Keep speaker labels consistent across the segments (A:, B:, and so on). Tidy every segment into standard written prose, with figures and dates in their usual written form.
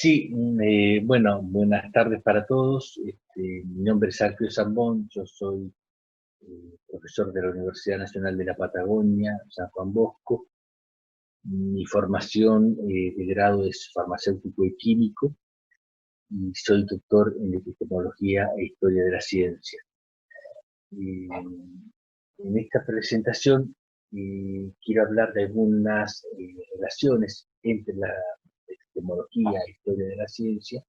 A: Sí, bueno, buenas tardes para todos. Mi nombre es Alfio Zambón, yo soy profesor de la Universidad Nacional de la Patagonia, San Juan Bosco. Mi formación de grado es farmacéutico y químico y soy doctor en epistemología e historia de la ciencia. En esta presentación quiero hablar de algunas relaciones entre la epistemología e historia de la ciencia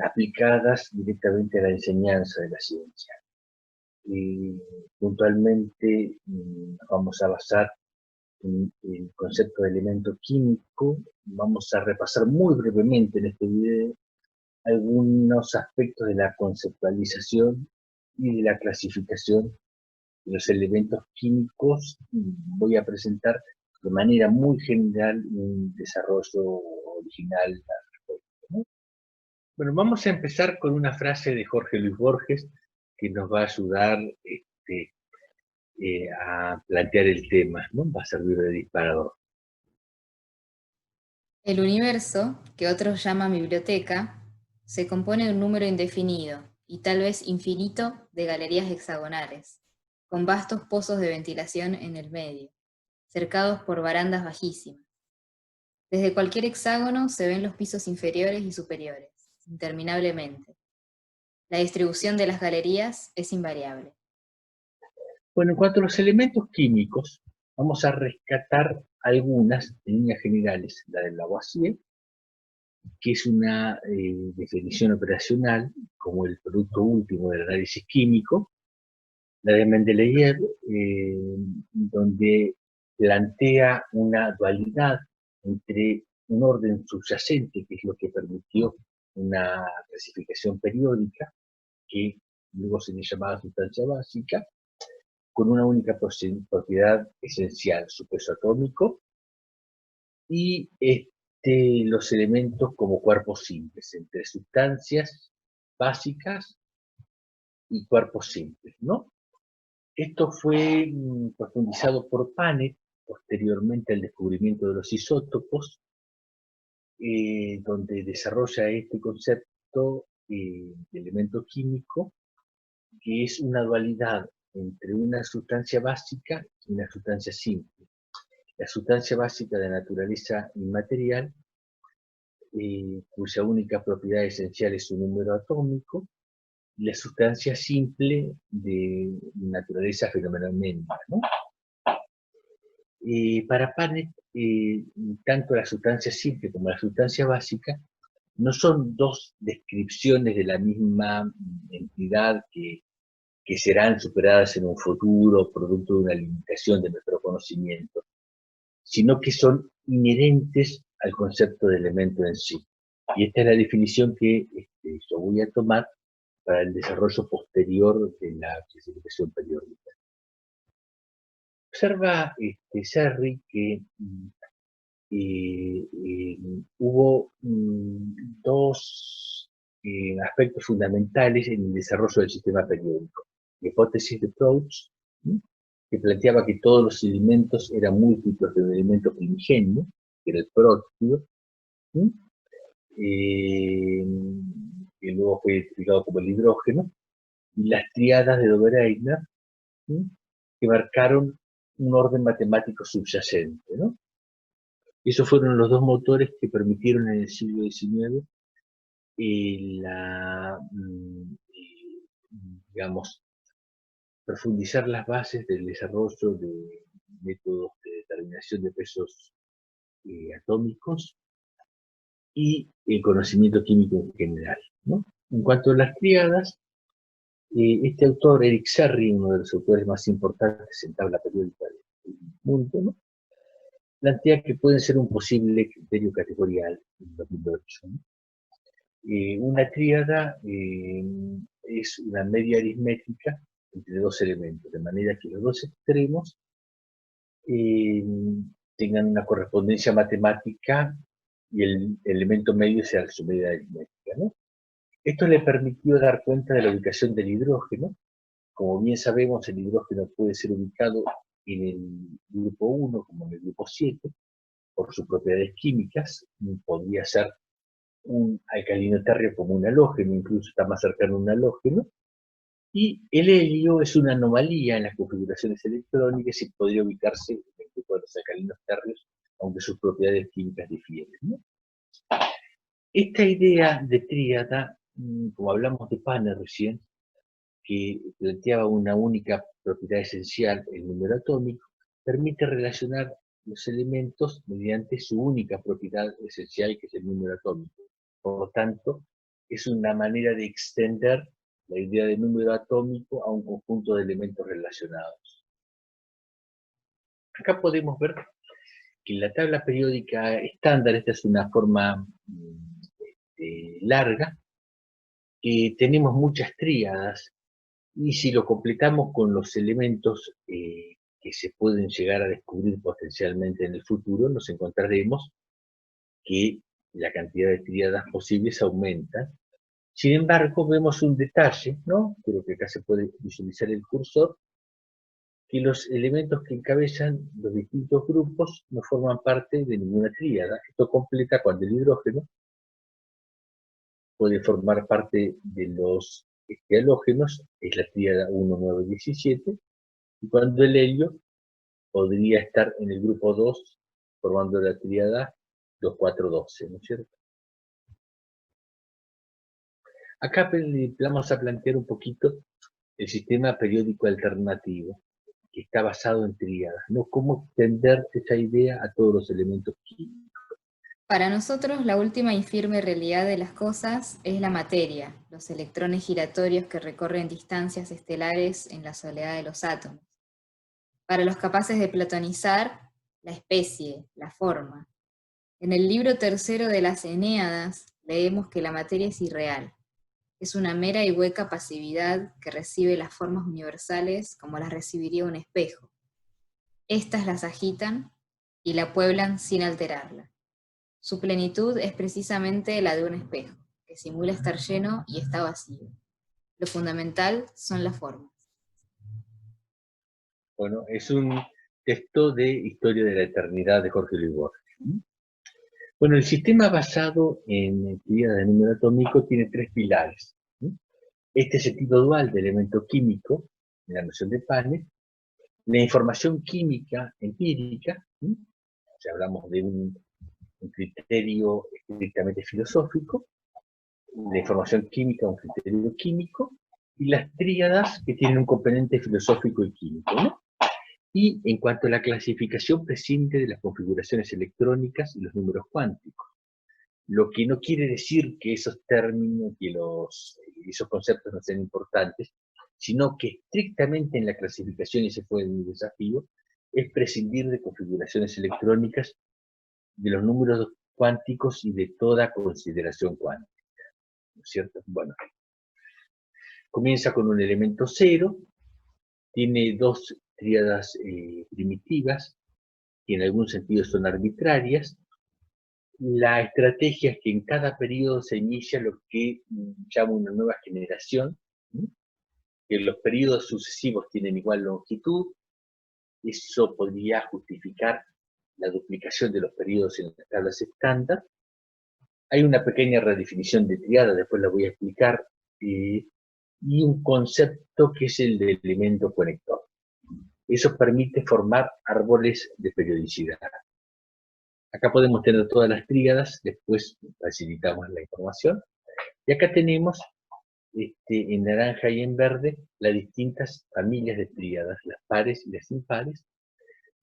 A: aplicadas directamente a la enseñanza de la ciencia. Puntualmente vamos a basar en el concepto de elemento químico. Vamos a repasar muy brevemente en este video algunos aspectos de la conceptualización y de la clasificación de los elementos químicos. Voy a presentar de manera muy general un desarrollo original, ¿no? Bueno, vamos a empezar con una frase de Jorge Luis Borges que nos va a ayudar a plantear el tema, ¿no? Va a servir de disparador.
B: El universo, que otros llaman biblioteca, se compone de un número indefinido y tal vez infinito de galerías hexagonales, con vastos pozos de ventilación en el medio, cercados por barandas bajísimas. Desde cualquier hexágono se ven los pisos inferiores y superiores, interminablemente. La distribución de las galerías es invariable.
A: Bueno, en cuanto a los elementos químicos, vamos a rescatar algunas en líneas generales. La de Lavoisier, que es una definición operacional como el producto último del análisis químico. La de Mendeleev, donde plantea una dualidad entre un orden subyacente, que es lo que permitió una clasificación periódica, que luego se le llamaba sustancia básica, con una única propiedad esencial, su peso atómico, y los elementos como cuerpos simples, entre sustancias básicas y cuerpos simples, ¿no? Esto fue profundizado por Panet posteriormente al descubrimiento de los isótopos, donde desarrolla este concepto de elemento químico, que es una dualidad entre una sustancia básica y una sustancia simple. La sustancia básica de naturaleza inmaterial, cuya única propiedad esencial es su número atómico, y la sustancia simple de naturaleza fenomenológica, ¿no? Para Panet, tanto la sustancia simple como la sustancia básica no son dos descripciones de la misma entidad que serán superadas en un futuro producto de una limitación de nuestro conocimiento, sino que son inherentes al concepto de elemento en sí. Y esta es la definición que yo voy a tomar para el desarrollo posterior de la clasificación periódica. Observa Serri que hubo dos aspectos fundamentales en el desarrollo del sistema periódico. La hipótesis de Proust, que planteaba que todos los elementos eran múltiplos de un elemento primigenio, que era el peróxido, que luego fue identificado como el hidrógeno, y las tríadas de Dobereiner, que marcaron un orden matemático subyacente, ¿no? Esos fueron los dos motores que permitieron en el siglo XIX digamos, profundizar las bases del desarrollo de métodos de determinación de pesos atómicos y el conocimiento químico en general, ¿no? En cuanto a las tríadas, este autor, Eric Serri, uno de los autores más importantes en tabla periódica del mundo, ¿no?, plantea que pueden ser un posible criterio categorial en 2008, ¿no? Una tríada es una media aritmética entre dos elementos, de manera que los dos extremos tengan una correspondencia matemática y el elemento medio sea su media aritmética, ¿no? Esto le permitió dar cuenta de la ubicación del hidrógeno. Como bien sabemos, el hidrógeno puede ser ubicado en el grupo 1 como en el grupo 7, por sus propiedades químicas. Podría ser un alcalino terrio como un halógeno, incluso está más cercano a un halógeno, y el helio es una anomalía en las configuraciones electrónicas y podría ubicarse en el grupo de los alcalinos terrios, aunque sus propiedades químicas difieren, ¿no? Esta idea de tríada, como hablamos de Panner recién, que planteaba una única propiedad esencial, el número atómico, permite relacionar los elementos mediante su única propiedad esencial, que es el número atómico. Por lo tanto, es una manera de extender la idea de número atómico a un conjunto de elementos relacionados. Acá podemos ver que en la tabla periódica estándar, esta es una forma larga, tenemos muchas tríadas, y si lo completamos con los elementos que se pueden llegar a descubrir potencialmente en el futuro, nos encontraremos que la cantidad de tríadas posibles aumenta. Sin embargo, vemos un detalle, ¿no? Creo que acá se puede visualizar el cursor, que los elementos que encabezan los distintos grupos no forman parte de ninguna tríada. Esto completa cuando el hidrógeno puede formar parte de los halógenos, es la tríada 1, 9, 17, y cuando el helio podría estar en el grupo 2, formando la tríada 2, 4, 12, ¿no es cierto? Acá vamos a plantear un poquito el sistema periódico alternativo, que está basado en tríadas, ¿no? Cómo extender esa idea a todos los elementos químicos.
B: Para nosotros, la última infirme realidad de las cosas es la materia, los electrones giratorios que recorren distancias estelares en la soledad de los átomos. Para los capaces de platonizar, la especie, la forma. En el libro tercero de las Eneadas leemos que la materia es irreal. Es una mera y hueca pasividad que recibe las formas universales como las recibiría un espejo. Estas las agitan y la pueblan sin alterarla. Su plenitud es precisamente la de un espejo, que simula estar lleno y está vacío. Lo fundamental son las formas.
A: Bueno, es un texto de Historia de la Eternidad de Jorge Luis Borges. Bueno, el sistema basado en teoría de número atómico tiene tres pilares. Este sentido dual de elemento químico, en la noción de Panner, la información química empírica, si hablamos de un criterio estrictamente filosófico, la información química, un criterio químico, y las tríadas que tienen un componente filosófico y químico, ¿no? Y en cuanto a la clasificación, prescinde de las configuraciones electrónicas y los números cuánticos. Lo que no quiere decir que esos términos y esos conceptos no sean importantes, sino que estrictamente en la clasificación, y ese fue mi desafío, es prescindir de configuraciones electrónicas, de los números cuánticos y de toda consideración cuántica, ¿no es cierto? Bueno, comienza con un elemento cero, tiene dos tríadas primitivas, que en algún sentido son arbitrarias. La estrategia es que en cada periodo se inicia lo que llama una nueva generación, que los periodos sucesivos tienen igual longitud. Eso podría justificar la duplicación de los periodos en las tablas estándar. Hay una pequeña redefinición de triada, después la voy a explicar, y un concepto que es el del elemento conector. Eso permite formar árboles de periodicidad. Acá podemos tener todas las tríadas, después facilitamos la información. Y acá tenemos, en naranja y en verde, las distintas familias de tríadas, las pares y las impares.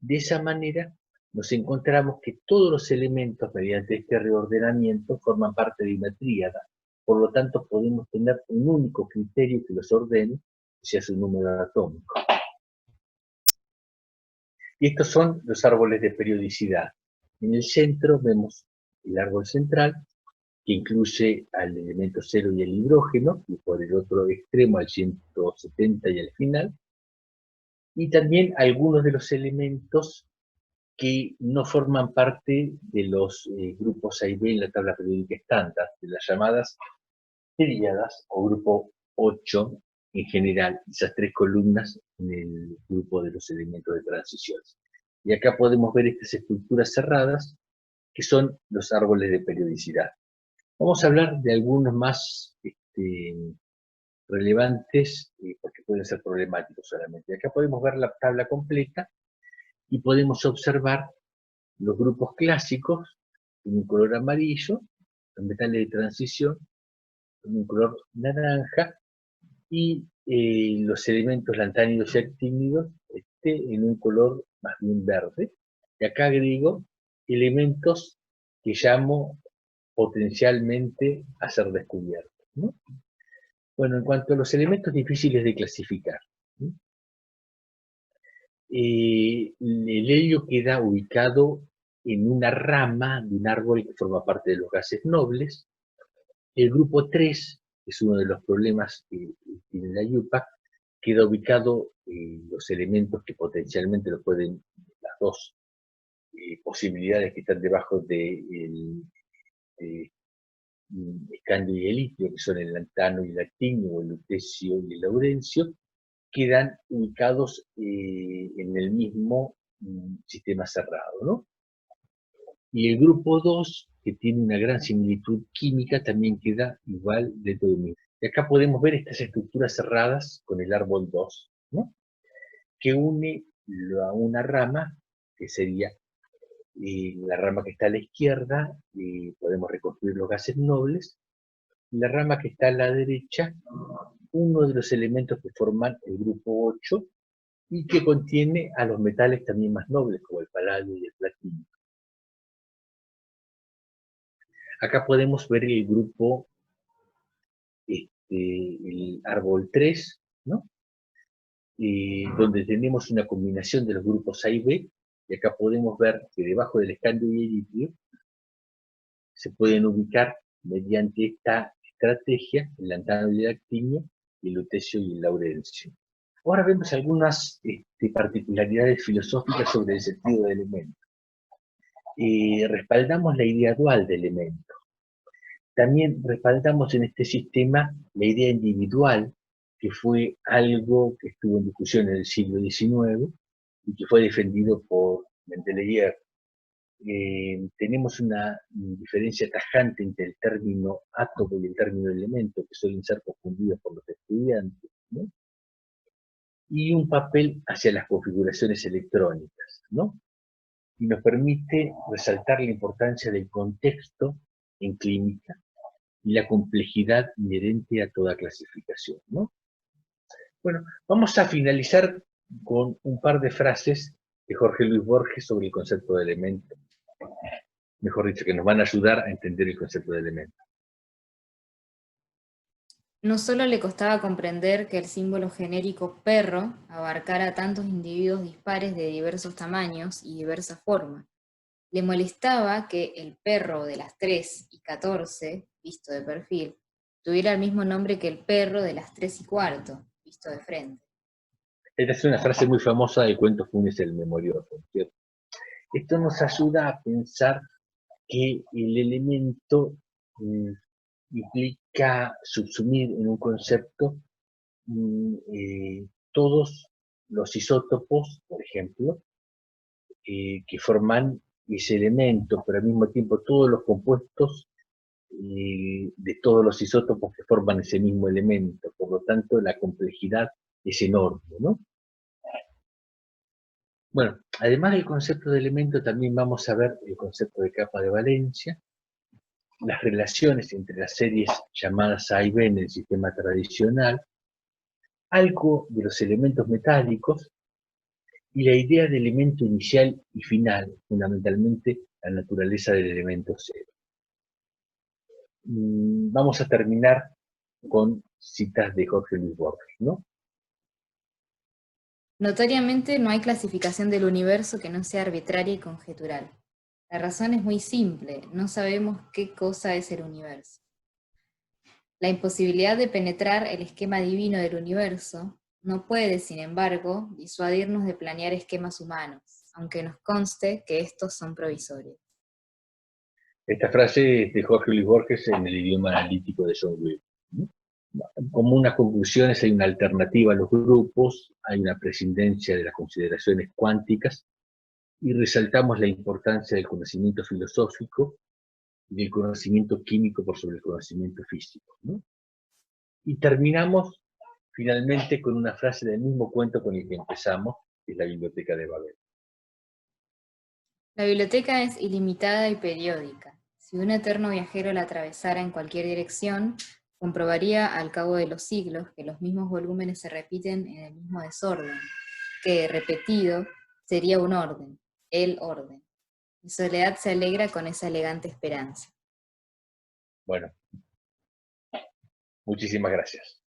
A: De esa manera nos encontramos que todos los elementos, mediante este reordenamiento, forman parte de una tríada. Por lo tanto, podemos tener un único criterio que los ordene, que sea su número atómico. Y estos son los árboles de periodicidad. En el centro vemos el árbol central, que incluye al elemento cero y el hidrógeno, y por el otro extremo al 170 y al final, y también algunos de los elementos que no forman parte de los grupos A y B en la tabla periódica estándar, de las llamadas tríadas o grupo 8 en general, esas tres columnas en el grupo de los elementos de transiciones. Y acá podemos ver estas estructuras cerradas, que son los árboles de periodicidad. Vamos a hablar de algunos más relevantes, porque pueden ser problemáticos solamente. Acá podemos ver la tabla completa y podemos observar los grupos clásicos en un color amarillo, los metales de transición en un color naranja, y los elementos lantánidos y actínidos en un color más bien verde. Y acá agrego elementos que llamo potencialmente a ser descubiertos, ¿no? Bueno, en cuanto a los elementos difíciles de clasificar, ¿no? El helio queda ubicado en una rama de un árbol que forma parte de los gases nobles. El grupo 3, que es uno de los problemas que tiene la IUPAC, queda ubicado en los elementos que potencialmente lo pueden, las dos posibilidades que están debajo del escandio y el litio, que son el lantano y el actinio, o el lutecio y el laurencio, quedan ubicados en el mismo sistema cerrado, ¿no? Y el grupo 2, que tiene una gran similitud química, también queda igual dentro del mismo. Y acá podemos ver estas estructuras cerradas con el árbol 2, ¿no? Que une a una rama, que sería la rama que está a la izquierda, podemos reconstruir los gases nobles, y la rama que está a la derecha, uno de los elementos que forman el grupo 8, y que contiene a los metales también más nobles, como el paladio y el platino. Acá podemos ver el grupo, el árbol 3, ¿no? Donde tenemos una combinación de los grupos A y B, y acá podemos ver que debajo del escandio y el litio se pueden ubicar mediante esta estrategia el lantano y el actinio, el lutecio y el laurencio. Ahora vemos algunas particularidades filosóficas sobre el sentido de elemento. Respaldamos la idea dual de elemento. También respaldamos en este sistema la idea individual, que fue algo que estuvo en discusión en el siglo XIX y que fue defendido por Mendeleev. Tenemos una diferencia tajante entre el término átomo y el término elemento, que suelen ser confundidos por los estudiantes, ¿no? Y un papel hacia las configuraciones electrónicas, ¿no? Y nos permite resaltar la importancia del contexto en clínica y la complejidad inherente a toda clasificación, ¿no? Bueno, vamos a finalizar con un par de frases de Jorge Luis Borges sobre el concepto de elemento. Mejor dicho, que nos van a ayudar a entender el concepto de elemento.
B: No solo le costaba comprender que el símbolo genérico perro abarcara tantos individuos dispares de diversos tamaños y diversas formas. Le molestaba que el perro de las 3 y 14, visto de perfil, tuviera el mismo nombre que el perro de las 3 y cuarto, visto de frente.
A: Esta es una frase muy famosa del cuento Funes el Memorioso, ¿cierto? Esto nos ayuda a pensar que el elemento implica subsumir en un concepto todos los isótopos, por ejemplo, que forman ese elemento, pero al mismo tiempo todos los compuestos de todos los isótopos que forman ese mismo elemento. Por lo tanto, la complejidad es enorme, ¿no? Bueno, además del concepto de elemento, también vamos a ver el concepto de capa de valencia, las relaciones entre las series llamadas A y B en el sistema tradicional, algo de los elementos metálicos y la idea de elemento inicial y final, fundamentalmente la naturaleza del elemento cero. Vamos a terminar con citas de Jorge Luis Borges, ¿no?
B: Notoriamente no hay clasificación del universo que no sea arbitraria y conjetural. La razón es muy simple, no sabemos qué cosa es el universo. La imposibilidad de penetrar el esquema divino del universo no puede, sin embargo, disuadirnos de planear esquemas humanos, aunque nos conste que estos son provisorios.
A: Esta frase es de Jorge Luis Borges en el idioma analítico de John Dewey. Como unas conclusiones, hay una alternativa a los grupos, hay una prescindencia de las consideraciones cuánticas, y resaltamos la importancia del conocimiento filosófico y del conocimiento químico por sobre el conocimiento físico, ¿no? Y terminamos finalmente con una frase del mismo cuento con el que empezamos, que es la biblioteca de Babel.
B: La biblioteca es ilimitada y periódica. Si un eterno viajero la atravesara en cualquier dirección, comprobaría al cabo de los siglos que los mismos volúmenes se repiten en el mismo desorden, que, repetido, sería un orden, el orden. Mi soledad se alegra con esa elegante esperanza.
A: Bueno, muchísimas gracias.